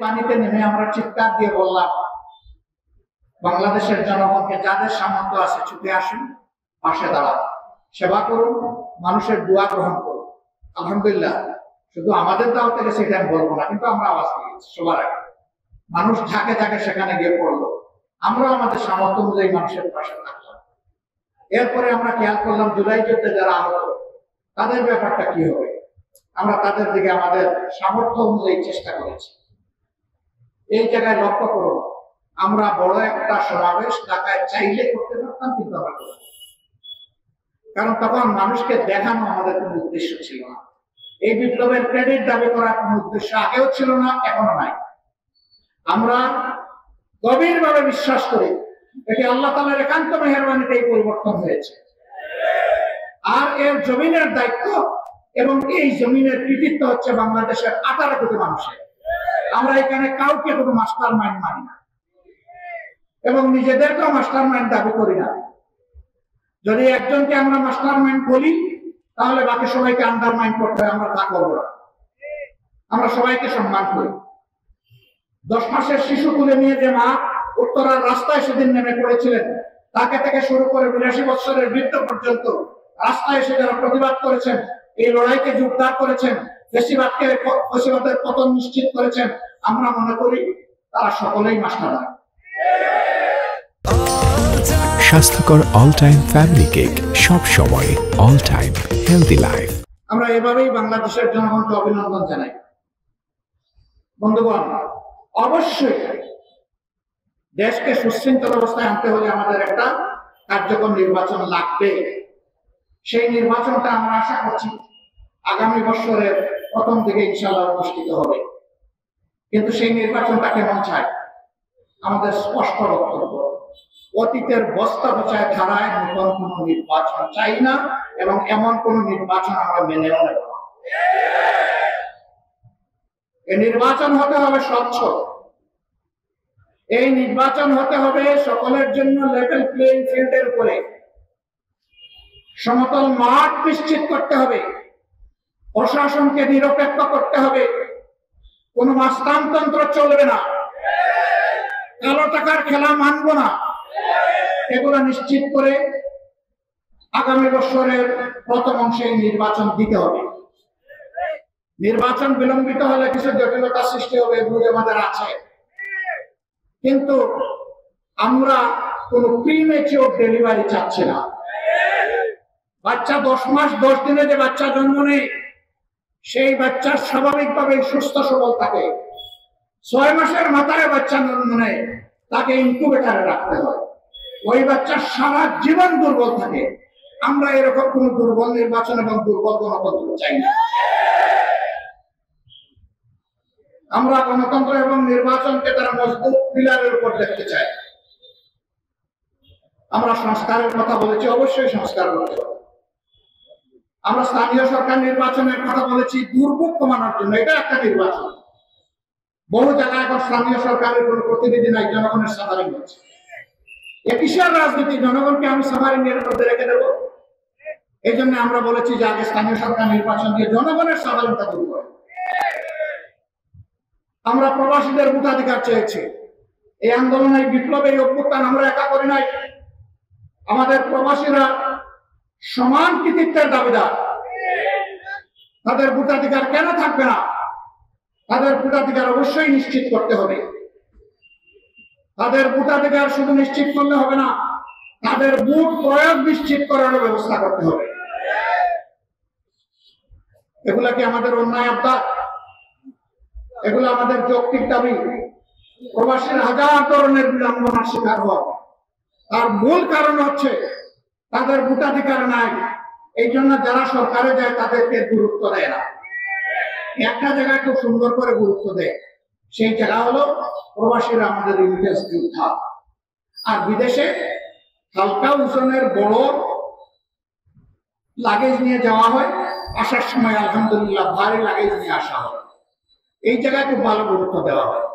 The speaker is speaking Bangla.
পানিতে নেমে আমরা চিৎকার দিয়ে বললাম বাংলাদেশের জনগণকে, যাদের সামর্থ্য আছে ছুটে আসুন, পাশে দাঁড়ান, সেবা করুন, মানুষের দোয়া গ্রহণ করুন। আলহামদুলিল্লাহ, শুধু আমাদের দাও থেকে সেটা আমি বলবো না, কিন্তু আমরা আওয়াজ দিয়েছি সবার আগে। মানুষ ঝাঁকে ঝাঁকে সেখানে গিয়ে পড়লো, আমরা আমাদের সামর্থ্য অনুযায়ী মানুষের পাশে থাকলাম। এরপরে আমরা খেয়াল করলাম জুলাই যুদ্ধে যারা আহত, তাদের ব্যাপারটা কি হবে। আমরা তাদের দিকে আমাদের সামর্থ্য অনুযায়ী চেষ্টা করেছি। এই জায়গায় লক্ষ্য করুন, আমরা বড় একটা সমাবেশ ঢাকায় চাইলে করতে পারতাম, কিন্তু আমরা করি, কারণ তখন মানুষকে দেখানো আমাদের কোনো উদ্দেশ্য ছিল না। এই বিপ্লবের ক্রেডিট দাবি করার কোনো উদ্দেশ্য আগেও ছিল না, এখনো নাই। আমরা গভীরভাবে বিশ্বাস করি এটি আল্লাহ তাআলার একান্ত মেহেরবানিতে এই পরিবর্তন হয়েছে। আর এর জমিনের দায়িত্ব এবং এই জমিনের কৃতিত্ব হচ্ছে বাংলাদেশের 18 কোটি মানুষের। আমরা এখানে কাউকে কোনো মাস্টার মাইন্ড মানি না এবং নিজেদেরকেও মাস্টার মাইন্ড দাবি করি না। যদি একজনকে আমরা মাস্টার মাইন্ড বলি, তাহলে বাকি সবাইকে আন্ডারমাইন্ড করতে হয়। আমরা তা করবো না, আমরা সবাইকে সম্মান করি। 10 মাসের শিশু তুলে নিয়ে যে মা উত্তরার রাস্তায় সেদিন নেমে পড়েছিলেন, তাকে থেকে শুরু করে 82 বছরের বৃদ্ধ পর্যন্ত রাস্তায় এসে যারা প্রতিবাদ করেছেন, এই লড়াইকে জোরদার করেছেন, ফ্যাসিবাদের পতন নিশ্চিত করেছেন, আমরা মনে করি তারা সকলেই মাস্টার। স্বাস্থ্যকর অল টাইম ফ্যামিলি কেক, সব সময় অল টাইম হেলদি লাইফ। আমরা এভাবেই বাংলাদেশের জনগণকে অভিনন্দন জানাই। বন্ধুগণ, অবশ্যই দেশকে সুশৃঙ্খল অবস্থায় আনতে হলে আমাদের একটা কার্যকর নির্বাচন লাগবে। সেই নির্বাচনটা আমরা আশা করছি আগামী বছরের প্রথম দিকে ইনশাআল্লাহ অনুষ্ঠিত হবে। কিন্তু সেই নির্বাচনটা কেমন চাই, আমাদের স্পষ্ট বক্তব্য, অতীতের বস্তা পচায় ধারায় নতুন কোন নির্বাচন চাই না এবং এমন কোন নির্বাচন আমরা মেনেও নেব না। এই নির্বাচন হতে হবে স্বচ্ছ, এই নির্বাচন হতে হবে সকলের জন্য লেভেল প্লেইং ফিল্ডের উপরে, সমতল মাঠ নিশ্চিত করতে হবে, প্রশাসনকে নিরপেক্ষ করতে হবে, কোন মাস্তানতন্ত্র চলবে না, কালো টাকার খেলা মানব না। এগুলো নিশ্চিত করে আগামী বছরের প্রথম অংশে নির্বাচন দিতে হবে। নির্বাচন বিলম্বিত হলে কিছু জটিলতা সৃষ্টি হবে, এগুলো আমাদের আছে, কিন্তু আমরা কোন প্রিমেচিওর ডেলিভারি চাচ্ছি না। বাচ্চা 10 মাস 10 দিনে যে বাচ্চা জন্ম নেয়, সেই বাচ্চা স্বাভাবিকভাবে সুস্থ সবল থাকে। 6 মাসের মাথায় বাচ্চা জন্ম নেয়, তাকে ইনকিউবেটরে রাখতে হয়, ওই বাচ্চা সারা জীবন দুর্বল থাকে। আমরা এরকম কোন দুর্বল নির্বাচন এবং দুর্বল গণতন্ত্র চাই না। আমরা গণতন্ত্র এবং নির্বাচনকে তারা মজবুত পিলারের উপর দেখতে চাই। আমরা সংস্কারের কথা বলেছি, অবশ্যই সংস্কার করতে হবে। আমরা স্থানীয় সরকার নির্বাচনের কথা বলেছি দুর্ভোগ কমানোর জন্য, এটা একটা নির্বাচন। বহু জায়গায় এখন স্থানীয় সরকারের কোন প্রতিনিধি নাই, জনগণের সাধারণ হচ্ছে। কিসের রাজনীতি, জনগণকে আমি সাধারণের মধ্যে রেখে দেবো? এই জন্য আমরা বলেছি যে আগে স্থানীয় সরকার নির্বাচন দিয়ে জনগণের সাধারণতা দূর করে। আমরা প্রবাসীদের ভোটাধিকার চেয়েছি। এই আন্দোলনে বিপ্লবের অভ্যুত্থান আমরা একা করি নাই, আমাদের প্রবাসীরা সমান কৃতিত্বের দাবিদার। তাদের ভোটাধিকার কেন থাকবে না? তাদের ভোটাধিকার অবশ্যই নিশ্চিত করতে হবে। তাদের ভোটাধিকার শুধু নিশ্চিত করলে হবে না, তাদের ভোট প্রয়োগ নিশ্চিত করার ব্যবস্থা করতে হবে। এগুলা কি আমাদের অন্যায় আবদার? এগুলো আমাদের যৌক্তিক দাবি। প্রবাসীর হাজার ধরনের বিড়ম্বনার শিকার হয়, তার মূল কারণ হচ্ছে তাদের ভোটাধিকার নাই। এই জন্য যারা সরকারে যায় তাদেরকে গুরুত্ব দেয় না। একটা জায়গায় খুব সুন্দর করে গুরুত্ব দেয়, সেই জায়গা হলো প্রবাসীরা আমাদের রিমিটেন্স যোদ্ধা। আর বিদেশে হালকা ওজনের বড় লাগেজ নিয়ে যাওয়া হয়, আসার সময় আলহামদুলিল্লাহ ভারী লাগেজ নিয়ে আসা হয়। এই জায়গায় খুব ভালো গুরুত্ব দেওয়া হয়।